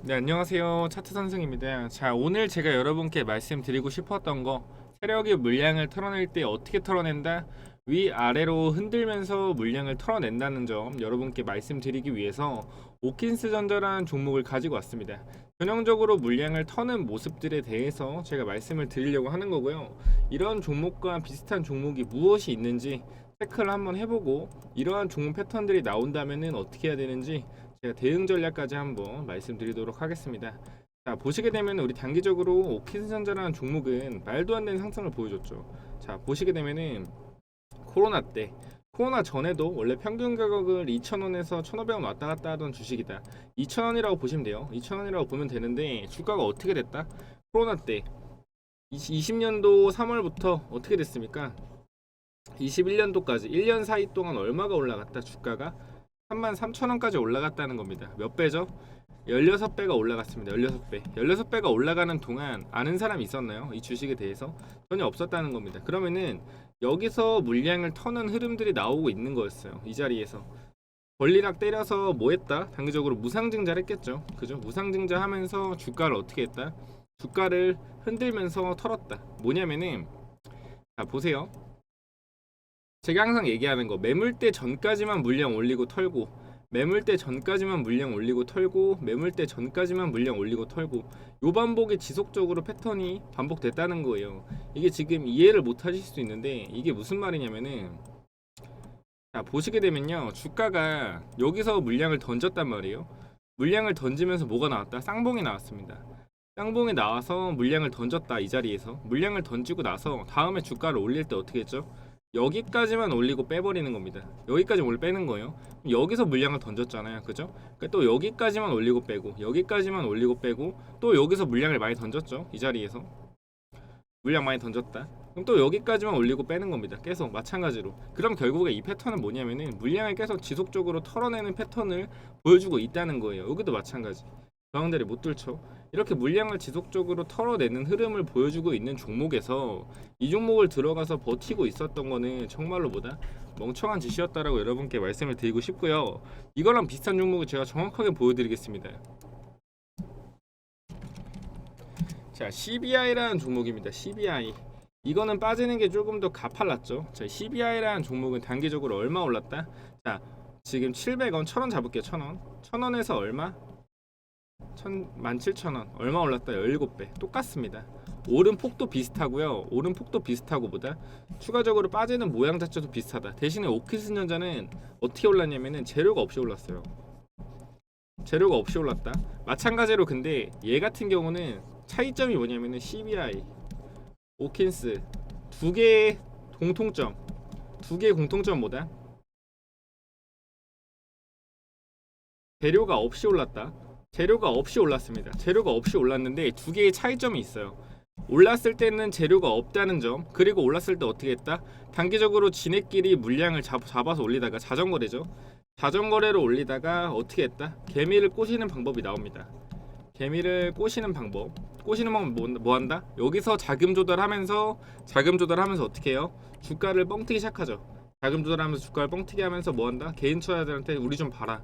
네, 안녕하세요. 차트 선생입니다. 자, 오늘 제가 여러분께 말씀드리고 싶었던 거, 세력이 물량을 털어낼 때 어떻게 털어낸다? 위아래로 흔들면서 물량을 털어낸다는 점 여러분께 말씀드리기 위해서 오킨스 전자라는 종목을 가지고 왔습니다. 전형적으로 물량을 터는 모습들에 대해서 제가 말씀을 드리려고 하는 거고요. 이런 종목과 비슷한 종목이 무엇이 있는지 체크를 한번 해보고 이러한 종목 패턴들이 나온다면은 어떻게 해야 되는지 제가 대응 전략까지 한번 말씀드리도록 하겠습니다. 자, 보시게 되면 우리 단기적으로 오킨전자라는 종목은 말도 안 되는 상승을 보여줬죠. 자, 보시게 되면은 코로나 전에도 원래 평균 가격을 2,000원에서 1,500원 왔다 갔다 하던 주식이다. 2,000원이라고 보시면 돼요. 2,000원이라고 보면 되는데 주가가 어떻게 됐다? 코로나 때 20년도 3월부터 어떻게 됐습니까? 21년도까지 1년 사이 동안 얼마가 올라갔다? 주가가 33,000원까지 올라갔다는 겁니다. 몇 배죠? 16배가 올라갔습니다. 16배. 16배가 올라가는 동안 아는 사람이 있었나요? 이 주식에 대해서 전혀 없었다는 겁니다. 그러면은 여기서 물량을 터는 흐름들이 나오고 있는 거였어요. 이 자리에서 권리락 때려서 뭐 했다? 단기적으로 무상증자를 했겠죠. 그죠? 무상증자 하면서 주가를 어떻게 했다? 주가를 흔들면서 털었다. 뭐냐면은 자, 보세요. 제가 항상 얘기하는 거 매물대 전까지만 물량 올리고 털고 매물대 전까지만 물량 올리고 털고 매물대 전까지만 물량 올리고 털고 요 반복이 지속적으로 패턴이 반복됐다는 거예요. 이게 지금 이해를 못 하실 수 있는데 이게 무슨 말이냐면은 자, 보시게 되면요, 주가가 여기서 물량을 던졌단 말이에요. 물량을 던지면서 뭐가 나왔다? 쌍봉이 나왔습니다. 쌍봉이 나와서 물량을 던졌다. 이 자리에서 물량을 던지고 나서 다음에 주가를 올릴 때 어떻게 했죠? 여기까지만 올리고 빼버리는 겁니다. 여기까지 원래 빼는 거예요. 여기서 물량을 던졌잖아요. 그죠? 그러니까 또 여기까지만 올리고 빼고 여기까지만 올리고 빼고 또 여기서 물량을 많이 던졌죠. 이 자리에서 물량 많이 던졌다. 그럼 또 여기까지만 올리고 빼는 겁니다. 계속 마찬가지로. 그럼 결국에 이 패턴은 뭐냐면은 물량을 계속 지속적으로 털어내는 패턴을 보여주고 있다는 거예요. 여기도 마찬가지. 저항들이 못 뚫죠. 이렇게 물량을 지속적으로 털어내는 흐름을 보여주고 있는 종목에서 이 종목을 들어가서 버티고 있었던 거는 정말로 뭐다? 멍청한 짓이었다라고 여러분께 말씀을 드리고 싶고요. 이거랑 비슷한 종목을 제가 정확하게 보여드리겠습니다. 자, CBI라는 종목입니다. CBI. 이거는 빠지는 게 조금 더 가팔랐죠. 자, CBI라는 종목은 단기적으로 얼마 올랐다? 자, 지금 700원, 1,000원 잡을게요. 1,000원. 1,000원에서 얼마? 17,000원. 얼마 올랐다? 17배. 똑같습니다. 오른 폭도 비슷하고요. 오른 폭도 비슷하고 보다 추가적으로 빠지는 모양 자체도 비슷하다. 대신에 오키스전자는 어떻게 올랐냐면은 재료가 없이 올랐어요. 재료가 없이 올랐다. 마찬가지로 근데 얘 같은 경우는 차이점이 뭐냐면은 CBI, 오킨스 두 개의 공통점, 두 개의 공통점 뭐다? 재료가 없이 올랐다. 재료가 없이 올랐습니다. 재료가 없이 올랐는데 두 개의 차이점이 있어요. 올랐을 때는 재료가 없다는 점, 그리고 올랐을 때 어떻게 했다? 단기적으로 지네끼리 물량을 잡아서 올리다가 자전거래죠. 자전거래로 올리다가 어떻게 했다? 개미를 꼬시는 방법이 나옵니다. 개미를 꼬시는 방법. 꼬시는 방법 뭐 한다? 여기서 자금 조달하면서 어떻게 해요? 주가를 뻥튀기 시작하죠. 자금 조달하면서 주가를 뻥튀기 하면서 뭐 한다? 개인 투자자들한테 우리 좀 봐라.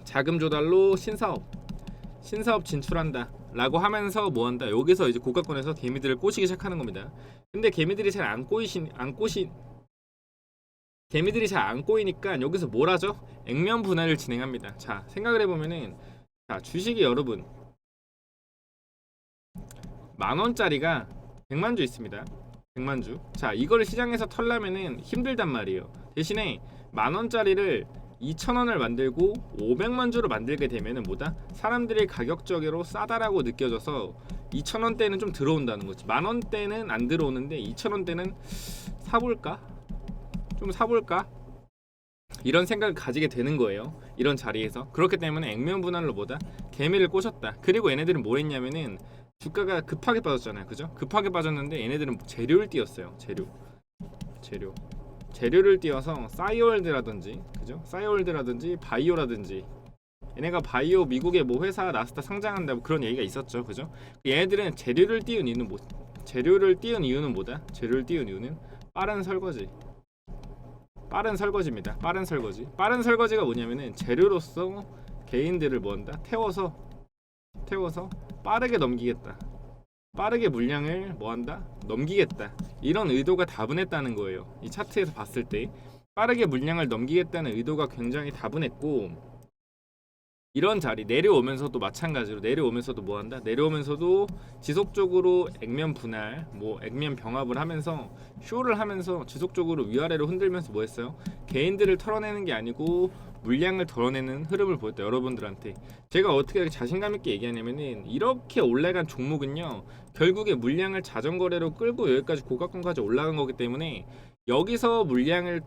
자금 조달로 신사업 진출한다 라고 하면서 뭐 한다? 여기서 이제 고가권에서 개미들을 꼬시기 시작하는 겁니다. 근데 개미들이 잘 안 꼬이니까 여기서 뭘 하죠? 액면 분할을 진행합니다. 자, 생각을 해보면은 자, 주식이 여러분 10,000원짜리가 100만 주 있습니다. 100만 주. 자, 이걸 시장에서 털려면은 힘들단 말이에요. 대신에 10,000원짜리를 2,000원을 만들고 500만 주로 만들게 되면은 뭐다? 사람들이 가격적으로 싸다라고 느껴져서 2,000원대는 좀 들어온다는 거지. 10,000원대는 안 들어오는데 2,000원대는 사볼까? 좀 사볼까? 이런 생각을 가지게 되는 거예요. 이런 자리에서. 그렇기 때문에 액면 분할로 뭐다? 개미를 꼬셨다. 그리고 얘네들은 뭘 했냐면은 주가가 급하게 빠졌잖아요. 그죠? 급하게 빠졌는데 얘네들은 재료를 띄웠어요. 재료를 띄워서 싸이월드라든지, 그죠? 싸이월드라든지 바이오라든지, 얘네가 바이오 미국의 뭐 회사 나스닥 상장한다 뭐 그런 얘기가 있었죠. 그죠? 얘네들은 재료를 띄운 이유는 뭐다? 재료를 띄운 이유는 빠른 설거지입니다. 빠른 설거지가 뭐냐면은 재료로서 개인들을 뭐 한다? 태워서 태워서 빠르게 넘기겠다. 빠르게 물량을 뭐한다? 넘기겠다. 이런 의도가 다분했다는 거예요. 이 차트에서 봤을 때 빠르게 물량을 넘기겠다는 의도가 굉장히 다분했고, 이런 자리 내려오면서도 마찬가지로 내려오면서도 뭐한다? 내려오면서도 지속적으로 액면 분할, 뭐 액면 병합을 하면서 쇼를 하면서 지속적으로 위아래로 흔들면서 뭐 했어요? 개인들을 털어내는 게 아니고 물량을 덜어내는 흐름을 보였다. 여러분들한테 제가 어떻게 이렇게 자신감 있게 얘기하냐면은, 이렇게 올라간 종목은요 결국에 물량을 자전거래로 끌고 여기까지 고가권까지 올라간 거기 때문에, 여기서 물량을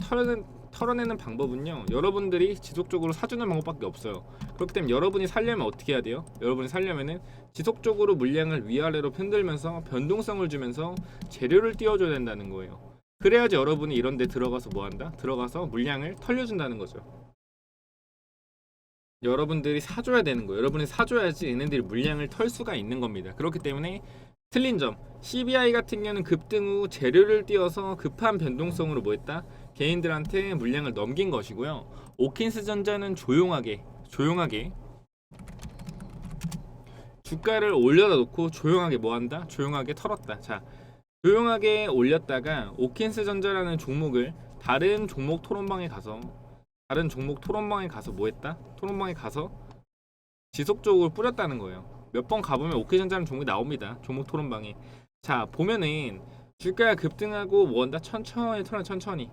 털어내는 방법은요 여러분들이 지속적으로 사주는 방법밖에 없어요. 그렇기 때문에 여러분이 살려면 어떻게 해야 돼요? 여러분이 살려면은 지속적으로 물량을 위아래로 편들면서 변동성을 주면서 재료를 띄워줘야 된다는 거예요. 그래야지 여러분이 이런 데 들어가서 뭐한다? 들어가서 물량을 털려준다는 거죠. 여러분들이 사줘야 되는 거예요. 여러분이 사줘야지 얘네들이 물량을 털 수가 있는 겁니다. 그렇기 때문에 틀린 점, CBI 같은 경우는 급등 후 재료를 띄워서 급한 변동성으로 뭐했다? 개인들한테 물량을 넘긴 것이고요. 오킨스 전자는 조용하게 주가를 올려다 놓고 조용하게 뭐한다? 조용하게 털었다. 자, 조용하게 올렸다가 오킨스 전자라는 종목을 다른 종목 토론방에 가서 뭐했다? 토론방에 가서 지속적으로 뿌렸다는 거예요. 몇 번 가보면 오케이전자는 종목이 나옵니다. 종목 토론방에. 자, 보면은 주가가 급등하고 뭐한다? 천천히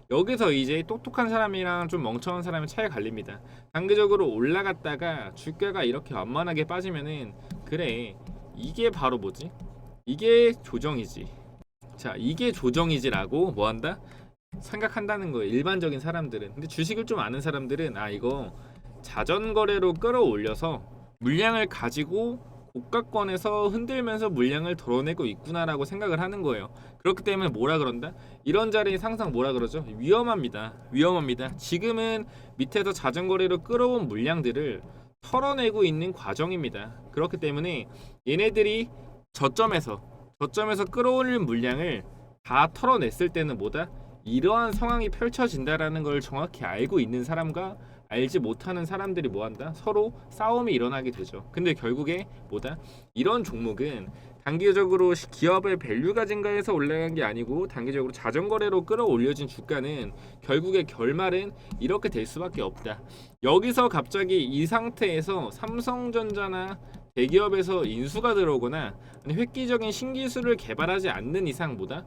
여기서 이제 똑똑한 사람이랑 좀 멍청한 사람의 차이가 갈립니다. 단기적으로 올라갔다가 주가가 이렇게 완만하게 빠지면은, 그래, 이게 바로 뭐지? 이게 조정이지. 자, 이게 조정이지라고 뭐한다? 생각한다는 거예요. 일반적인 사람들은. 근데 주식을 좀 아는 사람들은, 아, 이거 자전거래로 끌어올려서 물량을 가지고 고가권에서 흔들면서 물량을 덜어내고 있구나라고 생각을 하는 거예요. 그렇기 때문에 뭐라 그런다? 이런 자리 상상 뭐라 그러죠? 위험합니다. 지금은 밑에서 자전거래로 끌어온 물량들을 털어내고 있는 과정입니다. 그렇기 때문에 얘네들이 저점에서 끌어올린 물량을 다 털어냈을 때는 뭐다? 이러한 상황이 펼쳐진다라는 걸 정확히 알고 있는 사람과 알지 못하는 사람들이 뭐한다? 서로 싸움이 일어나게 되죠. 근데 결국에 뭐다? 이런 종목은 단기적으로 기업의 밸류가 증가해서 올라간 게 아니고, 단기적으로 자전거래로 끌어올려진 주가는 결국에 결말은 이렇게 될 수밖에 없다. 여기서 갑자기 이 상태에서 삼성전자나 대기업에서 인수가 들어오거나 획기적인 신기술을 개발하지 않는 이상보다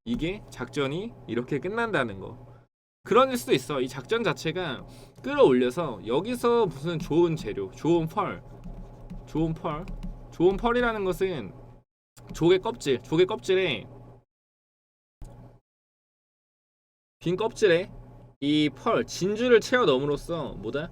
이게 작전이 이렇게 끝난다는 거. 그럴 수도 있어. 이 작전 자체가 끌어올려서 여기서 무슨 좋은 재료, 좋은 펄이라는 것은 조개 껍질에 빈 껍질에 이 펄 진주를 채워 넣음으로써 뭐다?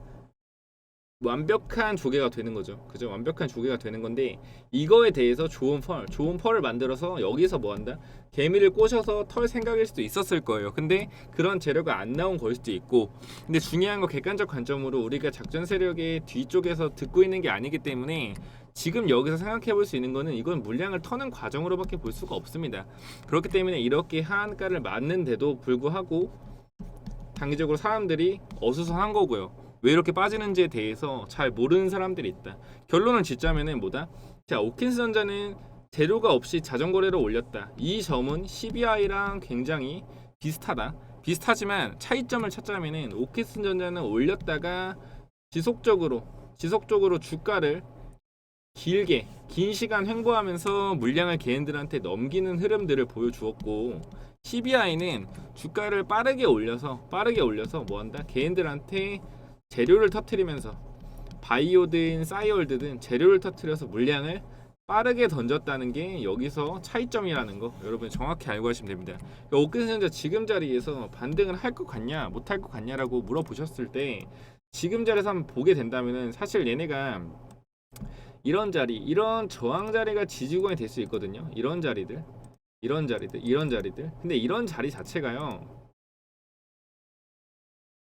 완벽한 조개가 되는 거죠. 그죠? 완벽한 조개가 되는 건데, 이거에 대해서 좋은 펄을 만들어서 여기서 뭐 한다? 개미를 꼬셔서 털 생각일 수도 있었을 거예요. 근데 그런 재료가 안 나온 걸 수도 있고, 근데 중요한 거 객관적 관점으로 우리가 작전 세력의 뒤쪽에서 듣고 있는 게 아니기 때문에 지금 여기서 생각해 볼 수 있는 거는, 이건 물량을 터는 과정으로밖에 볼 수가 없습니다. 그렇기 때문에 이렇게 하한가를 맞는데도 불구하고 단기적으로 사람들이 어수선한 거고요. 왜 이렇게 빠지는지에 대해서 잘 모르는 사람들이 있다. 결론을 짓자면은 뭐다? 자, 오킨스 전자는 재료가 없이 자전거래로 올렸다. 이 점은 CBI랑 굉장히 비슷하지만 차이점을 찾자면은, 오킨스 전자는 올렸다가 지속적으로 주가를 긴 시간 횡보하면서 물량을 개인들한테 넘기는 흐름들을 보여주었고, CBI는 주가를 빠르게 올려서 뭐한다? 개인들한테 재료를 터트리면서, 바이오든 싸이월드든 재료를 터트려서 물량을 빠르게 던졌다는 게 여기서 차이점이라는 거 여러분 정확히 알고 가시면 됩니다. 오킨전자 지금 자리에서 반등을 할 것 같냐 못 할 것 같냐라고 물어보셨을 때, 지금 자리에서 한번 보게 된다면은 사실 얘네가 이런 저항 자리가 지지권이 될 수 있거든요. 이런 자리들. 근데 이런 자리 자체가요,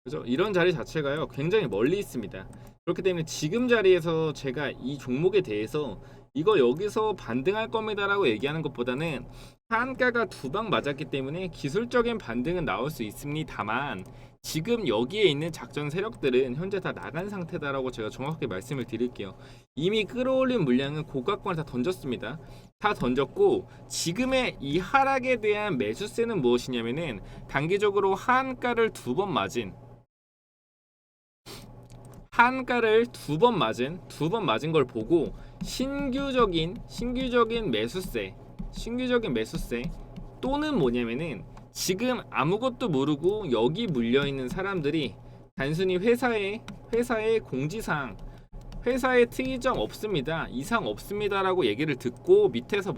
그죠? 이런 자리 자체가요 굉장히 멀리 있습니다. 그렇기 때문에 지금 자리에서 제가 이 종목에 대해서 이거 여기서 반등할 겁니다라고 얘기하는 것보다는 하한가가 두 방 맞았기 때문에 기술적인 반등은 나올 수 있습니다만 지금 여기에 있는 작전 세력들은 현재 다 나간 상태다라고 제가 정확하게 말씀을 드릴게요. 이미 끌어올린 물량은 고가권을 다 던졌습니다. 다 던졌고 지금의 이 하락에 대한 매수세는 무엇이냐면은 단기적으로 하한가를 두 번 맞은 두 번 맞은 걸 보고 신규적인 매수세 또는 뭐냐면은 지금 아무것도 모르고 여기 물려 있는 사람들이 단순히 회사의 공지사항, 회사의 특이점 없습니다, 이상 없습니다라고 얘기를 듣고 밑에서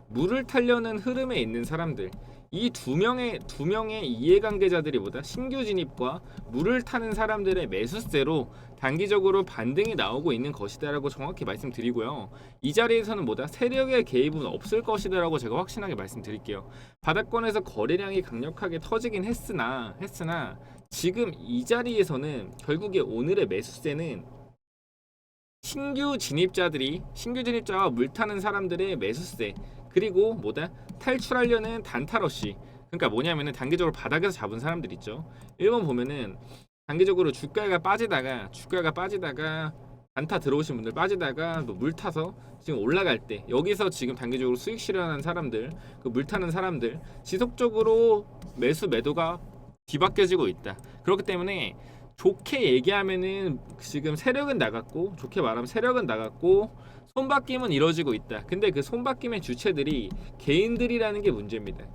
물을 타려는 흐름에 있는 사람들, 이 두 명의 이해관계자들이 신규 진입과 물을 타는 사람들의 매수세로 단기적으로 반등이 나오고 있는 것이다라고 정확히 말씀드리고요. 이 자리에서는 세력의 개입은 없을 것이다라고 제가 확신하게 말씀드릴게요. 바닥권에서 거래량이 강력하게 터지긴 했으나 지금 이 자리에서는 결국에 오늘의 매수세는 신규 진입자와 물 타는 사람들의 매수세, 그리고 탈출하려는 단타러시. 그러니까 뭐냐면은 단기적으로 바닥에서 잡은 사람들 있죠. 1번 보면은 단기적으로 주가가 빠지다가 단타 들어오신 분들 빠지다가 물 타서 지금 올라갈 때 여기서 지금 단기적으로 수익 실현하는 사람들, 그 물 타는 사람들 지속적으로 매도가 뒤바뀌어지고 있다. 그렇기 때문에 좋게 얘기하면은 지금 세력은 나갔고, 좋게 말하면 세력은 나갔고 손바뀜은 이루어지고 있다. 근데 그 손바뀜의 주체들이 개인들이라는 게 문제입니다.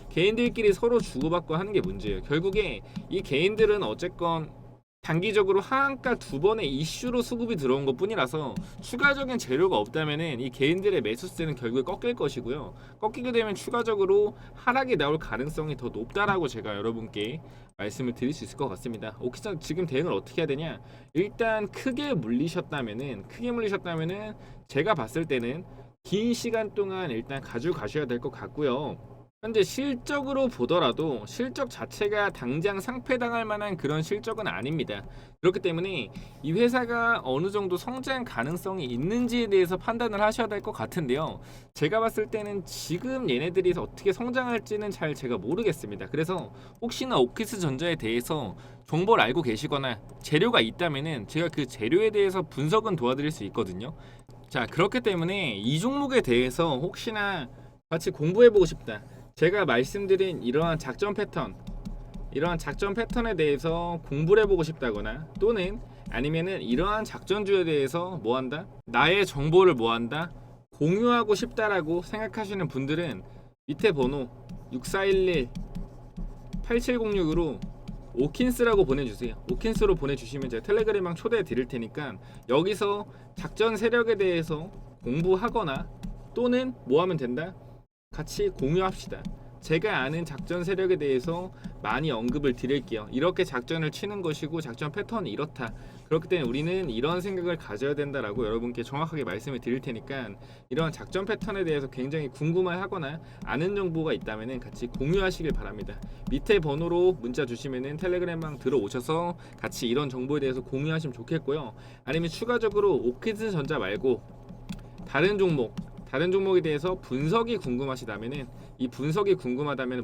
개인들끼리 서로 주고받고 하는 게 문제예요. 결국에 이 개인들은 어쨌건 단기적으로 하한가 두 번의 이슈로 수급이 들어온 것 뿐이라서 추가적인 재료가 없다면은 이 개인들의 매수세는 결국에 꺾일 것이고요. 꺾이게 되면 추가적으로 하락이 나올 가능성이 더 높다라고 제가 여러분께 말씀을 드릴 수 있을 것 같습니다. 옥시전 지금 대응을 어떻게 해야 되냐? 일단 크게 물리셨다면은 제가 봤을 때는 긴 시간 동안 일단 가져가셔야 될 것 같고요. 현재 실적으로 보더라도 실적 자체가 당장 상폐당할 만한 그런 실적은 아닙니다. 그렇기 때문에 이 회사가 어느 정도 성장 가능성이 있는지에 대해서 판단을 하셔야 될 것 같은데요. 제가 봤을 때는 지금 얘네들이 어떻게 성장할지는 잘 제가 모르겠습니다. 그래서 혹시나 오키스전자에 대해서 정보를 알고 계시거나 재료가 있다면은 제가 그 재료에 대해서 분석은 도와드릴 수 있거든요. 자, 그렇기 때문에 이 종목에 대해서 혹시나 같이 공부해보고 싶다, 제가 말씀드린 이러한 작전 패턴에 대해서 공부를 해보고 싶다거나 또는 아니면은 이러한 작전주에 대해서 나의 정보를 공유하고 싶다라고 생각하시는 분들은 밑에 번호 6411-8706으로 오킨스라고 보내주세요. 오킨스로 보내주시면 제가 텔레그램방 초대해 드릴 테니까 여기서 작전 세력에 대해서 공부하거나 또는 뭐 하면 된다? 같이 공유합시다. 제가 아는 작전 세력에 대해서 많이 언급을 드릴게요. 이렇게 작전을 치는 것이고 작전 패턴이 이렇다. 그렇기 때문에 우리는 이런 생각을 가져야 된다라고 여러분께 정확하게 말씀을 드릴 테니까 이런 작전 패턴에 대해서 굉장히 궁금해하거나 아는 정보가 있다면 같이 공유하시길 바랍니다. 밑에 번호로 문자 주시면은 텔레그램방 들어오셔서 같이 이런 정보에 대해서 공유하시면 좋겠고요. 아니면 추가적으로 오키스전자 말고 다른 종목에 대해서 분석이 궁금하시다면은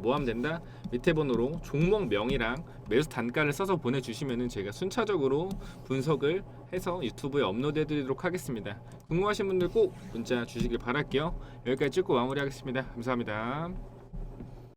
뭐 하면 된다? 밑에 번호로 종목명이랑 매수 단가를 써서 보내주시면은 제가 순차적으로 분석을 해서 유튜브에 업로드해 드리도록 하겠습니다. 궁금하신 분들 꼭 문자 주시길 바랄게요. 여기까지 찍고 마무리하겠습니다. 감사합니다.